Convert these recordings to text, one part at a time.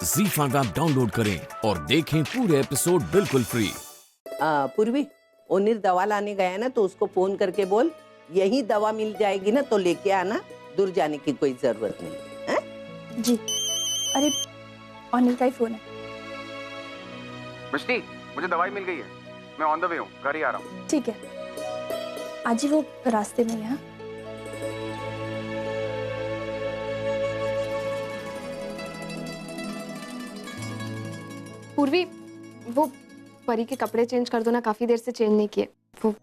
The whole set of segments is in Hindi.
ZEE5 ऐप डाउनलोड करें और देखें पूरे एपिसोड बिल्कुल फ्री। पूर्वी, ओनिर दवा लाने गया ना तो उसको फोन करके बोल यही दवा मिल जाएगी ना तो लेके आना, दूर जाने की कोई जरूरत नहीं है। जी। अरे अनिल का ही फोन है। मिष्टी, मुझे दवाई मिल गई है, मैं ऑन द वे हूँ, घर ही आ रहा हूँ। ठीक है, आज ही वो रास्ते में है। पूर्वी, वो परी के कपड़े चेंज कर दो ना, काफी देर से चेंज नहीं किए। वो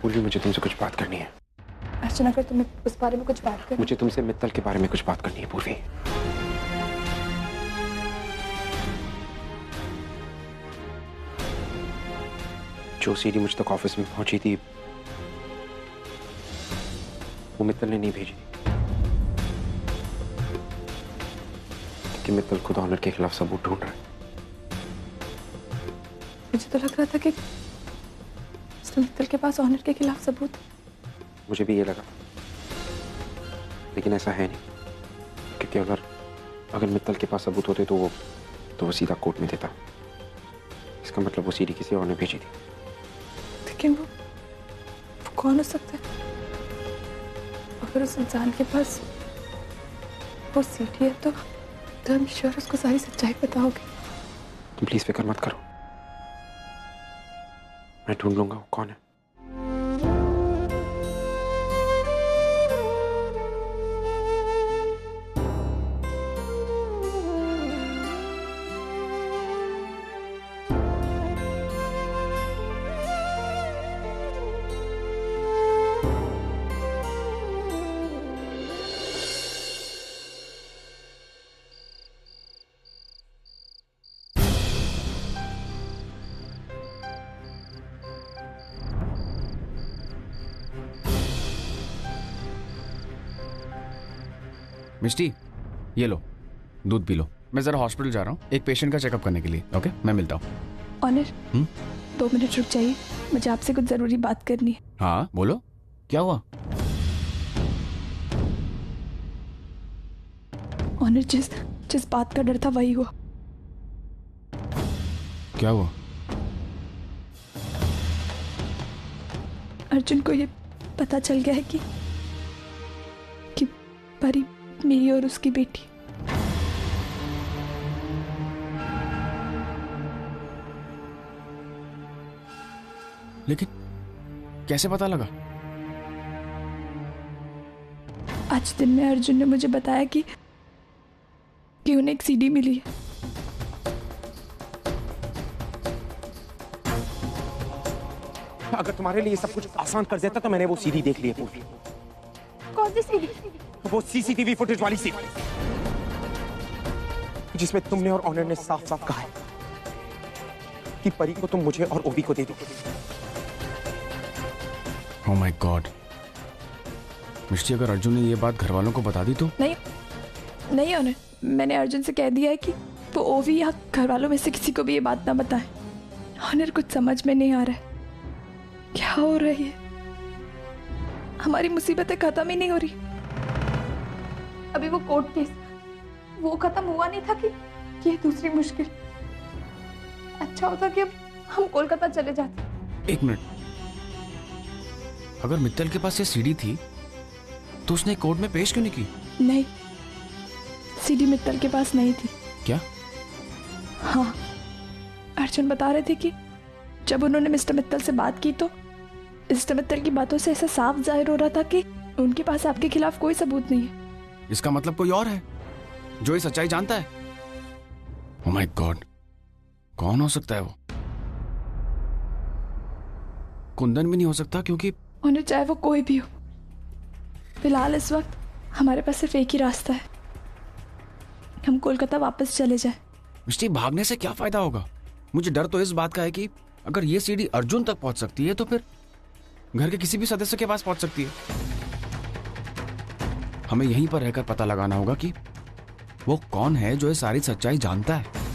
पूर्वी, मुझे तुमसे कुछ बात करनी है। अर्चना, अगर तुम्हें उस बारे में कुछ बात कर, मुझे तुमसे मित्तल के बारे में कुछ बात करनी है पूर्वी। जो सीडी मुझ तक ऑफिस में पहुंची थी वो मित्तल ने नहीं भेजी, कि मित्तल खुद ऑनर के खिलाफ सबूत ढूंढ रहा है। मुझे तो लग रहा था कि मित्तल के पास ऑनर के खिलाफ सबूत। मुझे भी ये लगा, लेकिन ऐसा है नहीं, क्योंकि अगर मित्तल के पास सबूत होते तो वो सीधा कोर्ट में देता। इसका मतलब वो सीडी किसी और ने भेजी थी। लेकिन वो कौन हो सकता है? अगर उस इंसान के पास वो सीडी है तो I'm sure उसको सारी सच्चाई पता होगी। तुम प्लीज फिक्र मत करो, मैं ढूंढ लूंगा वो कौन है। मिष्टी, ये लो, दूध पी लो। मैं जरा हॉस्पिटल जा रहा हूँ एक पेशेंट का चेकअप करने के लिए। ओके, मैं मिलता हूँ। ऑनर, 2 मिनट रुक जाइए, मुझे आपसे कुछ जरूरी बात करनी है। हाँ बोलो, क्या हुआ? ऑनर, जिस बात का डर था वही हुआ। क्या हुआ? अर्जुन को ये पता चल गया है कि परी मेरी और उसकी बेटी। लेकिन कैसे पता लगा? आज दिन में अर्जुन ने मुझे बताया कि उन्हें एक सीडी मिली है। अगर तुम्हारे लिए सब कुछ आसान कर देता तो मैंने वो सीडी देख ली है पूर्वी। कौन सी सीडी? वो सीसीटीवी फुटेज वाली सीडी जिसमें तुमने और ऑनर ने साफ साफ कहा है कि परी को तुम मुझे और ओवी को दे दो। Oh my God. मिष्टी, अगर अर्जुन ने ये बात घर वालों को बता दी तो? नहीं ऑनर, मैंने अर्जुन से कह दिया है कि वो ओवी या घर वालों में से किसी को भी ये बात ना बताए। ऑनर, कुछ समझ में नहीं आ रहा है, क्या हो रही है? हमारी मुसीबतें खत्म ही नहीं हो रही। अभी वो कोर्ट केस वो खत्म हुआ नहीं था कि ये दूसरी मुश्किल। अच्छा होता कि अब हम कोलकाता चले जाते। एक मिनट, अगर मित्तल के पास ये सीडी थी तो उसने कोर्ट में पेश क्यों नहीं की? नहीं, सीडी मित्तल के पास नहीं थी। क्या? हाँ, अर्जुन बता रहे थे कि जब उन्होंने मिस्टर मित्तल से बात की तो मिस्टर मित्तल की बातों से ऐसा साफ जाहिर हो रहा था कि उनके पास आपके खिलाफ कोई सबूत नहीं है। इसका मतलब कोई और है जो ये सच्चाई जानता है। ओह माय गॉड, कौन हो सकता है वो? कुंदन भी नहीं हो सकता, क्योंकि ऑनर चाहे वो कोई भी हो, फिलहाल इस वक्त हमारे पास सिर्फ एक ही रास्ता है, हम कोलकाता वापस चले जाए। मिष्टी, भागने से क्या फायदा होगा? मुझे डर तो इस बात का है कि अगर ये सीढ़ी अर्जुन तक पहुंच सकती है तो फिर घर के किसी भी सदस्य के पास पहुंच सकती है। हमें यहीं पर रहकर पता लगाना होगा कि वो कौन है जो ये सारी सच्चाई जानता है।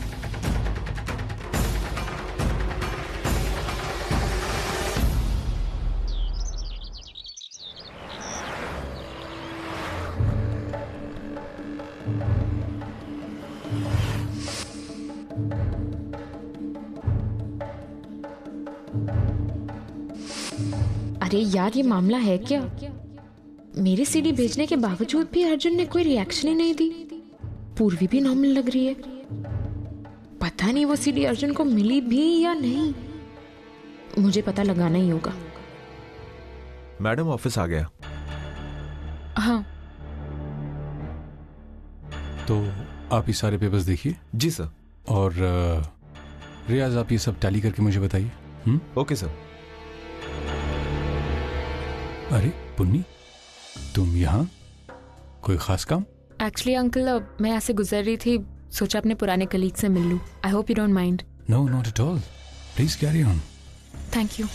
अरे यार, ये मामला है क्या? मेरी सीडी भेजने के बावजूद भी अर्जुन ने कोई रिएक्शन ही नहीं दी। पूर्वी भी नॉर्मल लग रही है। पता नहीं वो सीडी अर्जुन को मिली भी या नहीं। मुझे पता लगाना ही होगा। मैडम ऑफिस आ गया। हाँ। तो आप ये सारे पेपर्स देखिए। जी सर। और रियाज, आप ये सब टैली करके मुझे बताइए। Okay sir. अरे पुन्नी, तुम यहाँ? कोई खास काम? एक्चुअली अंकल, मैं ऐसे गुजर रही थी, सोचा अपने पुराने कलीग से मिल लूं। I hope you don't mind. No, not at all. Please carry on. Thank you.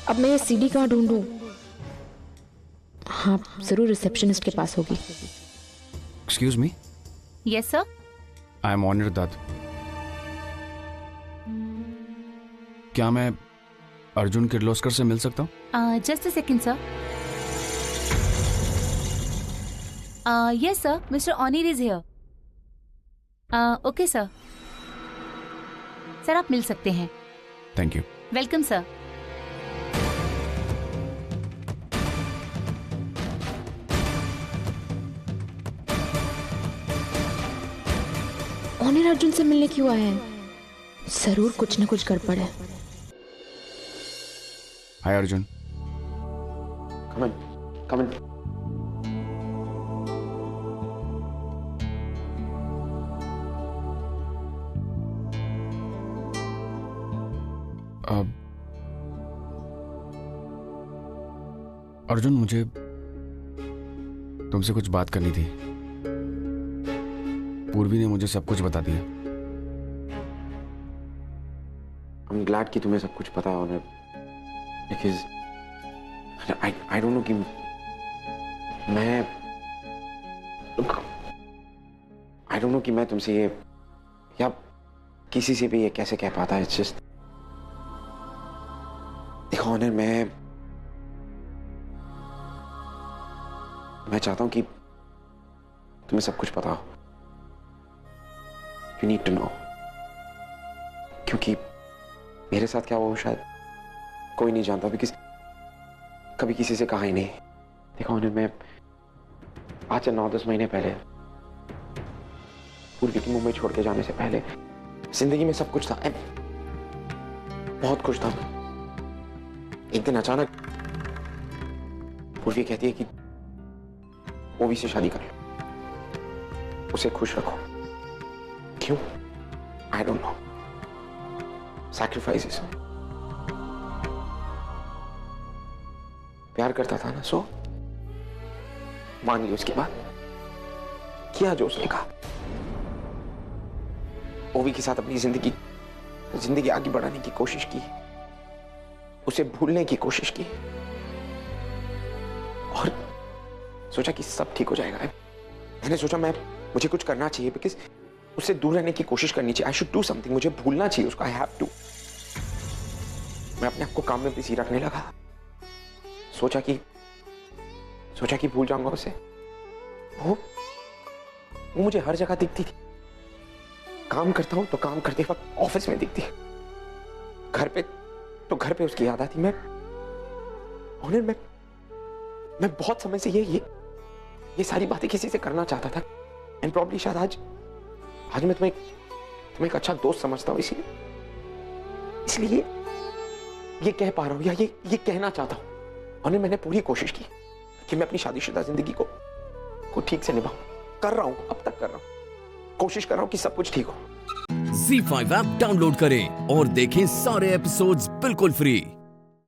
अब मैं ये सीडी कहाँ ढूंढूं? हाँ, जरूर रिसेप्शनिस्ट के पास होगी। Excuse me. Yes sir. I am Onir Dutt. क्या मैं अर्जुन किर्लोस्कर से मिल सकता हूँ? Just a second sir. Yes sir, mister Onir is here. Okay sir. Sir, आप मिल सकते हैं। Thank you. Welcome sir. Onir Arjun से मिलने क्यों आए हैं? जरूर कुछ न कुछ गड़बड़ है। हाय Arjun. Come in. Come in. Arjun, मुझे तुमसे कुछ बात करनी थी। पूर्वी ने मुझे सब कुछ बता दिया। I'm glad कि तुम्हें सब कुछ पता है honour, because I don't know कि I don't know कि मैं तुमसे ये या किसी से भी ये कैसे कह पाता है। It's just देखो ऑनर, मैं चाहता हूं कि तुम्हें सब कुछ पता हो। You need to know, क्योंकि मेरे साथ क्या हुआ शायद कोई नहीं जानता, बिकॉज कभी किसी से कहा ही नहीं। देखो ऑनर, मैं आज से 9-10 महीने पहले पूर्वी की मुंबई छोड़ के जाने से पहले जिंदगी में सब कुछ था, बहुत खुश था। एक दिन अचानक पूर्वी कहती है कि ओवी से शादी कर लो, उसे खुश रखो। क्यों? I don't know. सैक्रिफाइसेस। प्यार करता था ना, सो मान ली। उसके बाद किया जो उसने कहा। ओवी के साथ अपनी जिंदगी आगे बढ़ाने की कोशिश की, उसे भूलने की कोशिश की, और सोचा कि सब ठीक हो जाएगा। मैंने सोचा मुझे कुछ करना चाहिए, बिकॉज उससे दूर रहने की कोशिश करनी चाहिए। I should do something. मुझे भूलना चाहिए उसको। I have to. मैं अपने आप को काम में बिजी रखने लगा। सोचा कि भूल जाऊंगा उसे। वो मुझे हर जगह दिखती थी। काम करता हूं तो काम करते वक्त ऑफिस में दिखती है, घर पे उसकी याद आती। मैं बहुत समय से ये सारी बातें किसी से करना चाहता था, एंड प्रॉब्ली शायद आज मैं तुम्हें एक अच्छा दोस्त समझता हूं, इसलिए ये कह पा रहा हूं, या ये कहना चाहता हूं। और मैंने पूरी कोशिश की कि मैं अपनी शादीशुदा जिंदगी को को ठीक से निभाऊं। कर रहा हूं, अब तक कर रहा हूं, कोशिश कर रहा हूं कि सब कुछ ठीक हो। ZEE5 ऐप डाउनलोड करें और देखें सारे एपिसोड्स बिल्कुल फ्री।